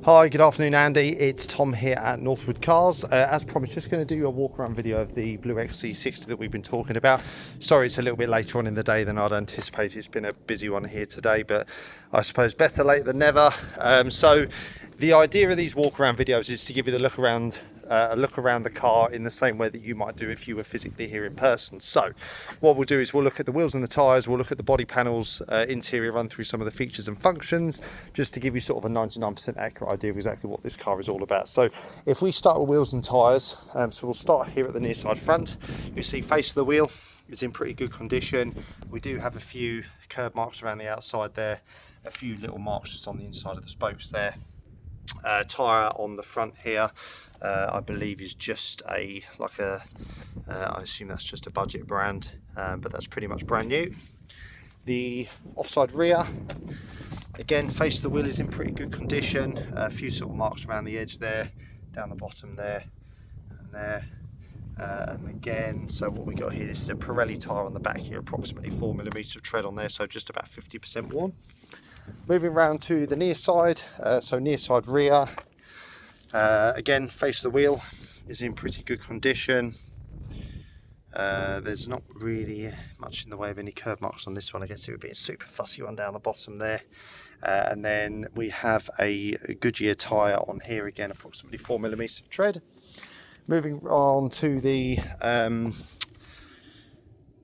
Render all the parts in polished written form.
Hi, good afternoon Andy, it's Tom here at Northwood Cars. As promised, just going to do a walk around video of the blue XC60 that we've been talking about. Sorry it's a little bit later on in the day than I'd anticipated. It's been a busy one here today, but I suppose better late than never. So the idea of these walk around videos is to give you the look around the car in the same way that you might do if you were physically here in person. So what we'll do is we'll look at the wheels and the tyres, we'll look at the body panels, interior, run through some of the features and functions, just to give you sort of a 99% accurate idea of exactly what this car is all about. So if we start with wheels and tyres, so we'll start here at the near side front. You see face of the wheel is in pretty good condition. We do have a few curb marks around the outside there, a few little marks just on the inside of the spokes there. Tyre on the front here, I believe is just I assume that's just a budget brand, but that's pretty much brand new. The offside rear, again, face of the wheel is in pretty good condition. A few sort of marks around the edge there, down the bottom there, and there. And again, so what we got here, this is a Pirelli tyre on the back here, approximately 4mm of tread on there, so just about 50% worn. Moving round to the near side, so near side rear, again, face of the wheel is in pretty good condition. There's not really much in the way of any curb marks on this one. I guess it would be a super fussy one down the bottom there. And then we have a Goodyear tyre on here, again, approximately 4mm of tread. Moving on to the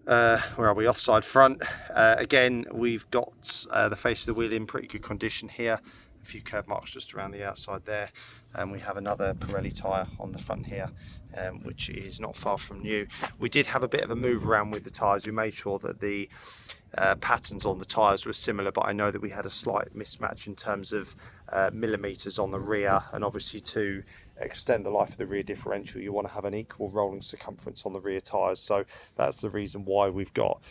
where are we, offside front. Again, we've got the face of the wheel in pretty good condition here, a few curb marks just around the outside there, and we have another Pirelli tyre on the front here, which is not far from new. We did have a bit of a move around with the tyres. We made sure that the patterns on the tyres were similar, but I know that we had a slight mismatch in terms of millimetres on the rear, and obviously to extend the life of the rear differential you want to have an equal rolling circumference on the rear tyres, so that's the reason why we've got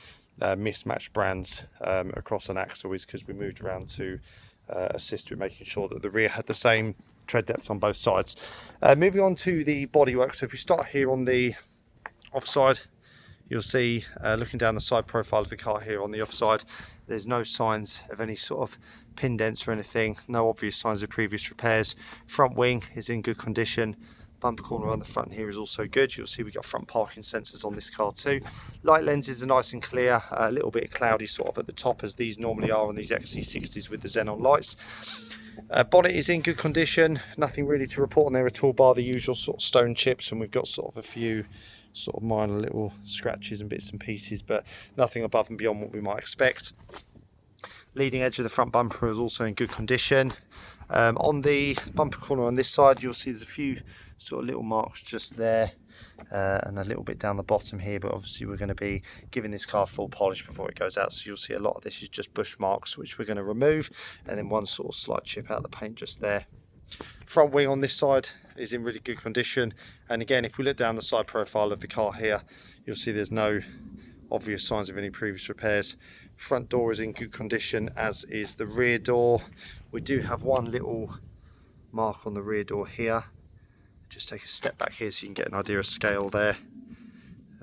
mismatched brands across an axle, is because we moved around to assist with making sure that the rear had the same tread depth on both sides. Moving on to the bodywork, so if we start here on the offside, you'll see, looking down the side profile of the car here on the offside, there's no signs of any sort of pin dents or anything, no obvious signs of previous repairs. Front wing is in good condition. Bumper corner on the front here is also good. You'll see we've got front parking sensors on this car too. Light lenses are nice and clear, a little bit cloudy sort of at the top, as these normally are on these XC60s with the xenon lights. Bonnet is in good condition, nothing really to report on there at all, bar the usual sort of stone chips, and we've got sort of a few sort of minor little scratches and bits and pieces, but nothing above and beyond what we might expect. Leading edge of the front bumper is also in good condition. On the bumper corner on this side, you'll see there's a few sort of little marks just there, and a little bit down the bottom here, but obviously we're going to be giving this car full polish before it goes out, so you'll see a lot of this is just bush marks, which we're going to remove, and then one sort of slight chip out of the paint just there. Front wing on this side is in really good condition, and again, if we look down the side profile of the car here, you'll see there's no obvious signs of any previous repairs. Front door is in good condition, as is the rear door. We do have one little mark on the rear door here. Just take a step back here so you can get an idea of scale there.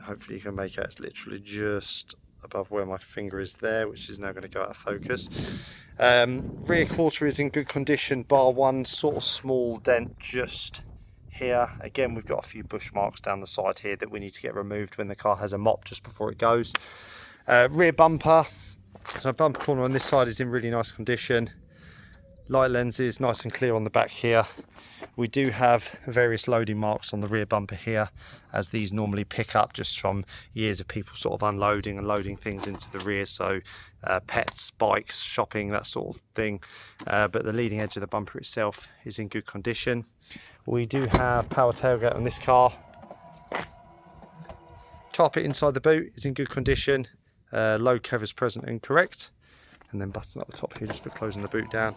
Hopefully you can make out it's literally just above where my finger is there, which is now going to go out of focus. Rear quarter is in good condition, bar one sort of small dent just here. Again, we've got a few bush marks down the side here that we need to get removed when the car has a mop just before it goes. Rear bumper, so bumper corner on this side is in really nice condition. Light lenses nice and clear on the back here. We do have various loading marks on the rear bumper here, as these normally pick up just from years of people sort of unloading and loading things into the rear, so pets, bikes, shopping, that sort of thing. But the leading edge of the bumper itself is in good condition. We do have power tailgate on this car. Carpet inside the boot is in good condition. Load covers present and correct, and then button at the top here just for closing the boot down.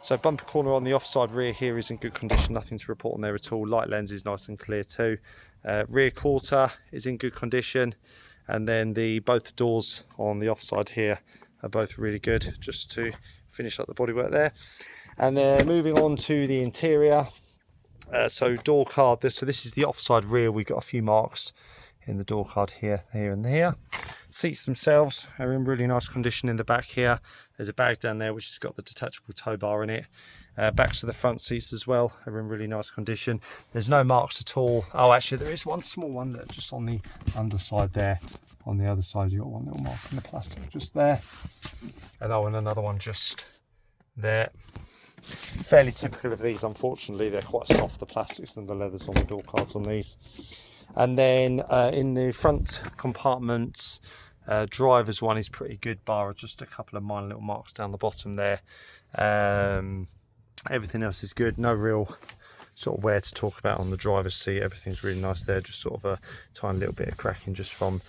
So bumper corner on the offside rear here is in good condition, nothing to report on there at all. Light lens is nice and clear too. Rear quarter is in good condition, and then both doors on the offside here are both really good, just to finish up the bodywork there. And then moving on to the interior, so door card, so this is the offside rear. We've got a few marks in the door card here and here. seats themselves are in really nice condition in the back here. There's a bag down there which has got the detachable tow bar in it. Backs of the front seats as well are in really nice condition. There's no marks at all. Oh, actually there is one small one that just on the underside there. On the other side you've got one little mark in the plastic just there. And another one just there. Fairly typical of these, unfortunately. They're quite soft, the plastics and the leathers on the door cards on these. And then in the front compartments, driver's one is pretty good, bar just a couple of minor little marks down the bottom there. Everything else is good, no real sort of wear to talk about on the driver's seat. Everything's really nice there, just sort of a tiny little bit of cracking just from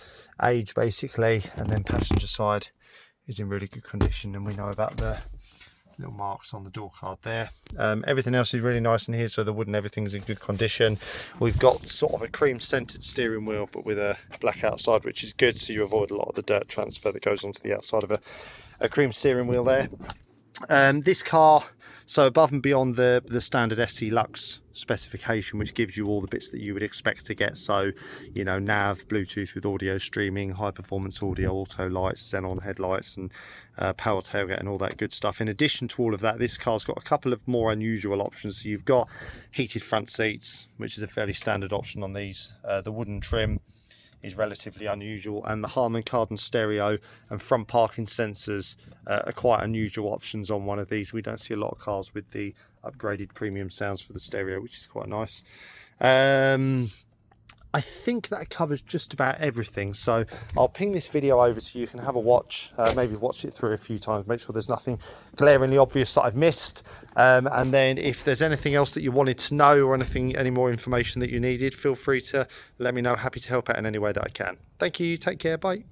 age basically. And then passenger side is in really good condition, and we know about the little marks on the door card there. Everything else is really nice in here, so the wood and everything's in good condition. We've got sort of a cream scented steering wheel but with a black outside, which is good, so you avoid a lot of the dirt transfer that goes onto the outside of a cream steering wheel there. This car, so above and beyond the standard SE Lux specification, which gives you all the bits that you would expect to get, so you know, nav, Bluetooth with audio streaming, high performance audio, auto lights, xenon headlights, and power tailgate and all that good stuff. In addition to all of that, this car's got a couple of more unusual options. So you've got heated front seats, which is a fairly standard option on these. The wooden trim is relatively unusual, and the Harman Kardon stereo and front parking sensors are quite unusual options on one of these. We don't see a lot of cars with the upgraded premium sounds for the stereo, which is quite nice. I think that covers just about everything, so I'll ping this video over so you can have a watch, maybe watch it through a few times, make sure there's nothing glaringly obvious that I've missed, and then if there's anything else that you wanted to know or any more information that you needed, feel free to let me know. Happy to help out in any way that I can. Thank you, take care, bye.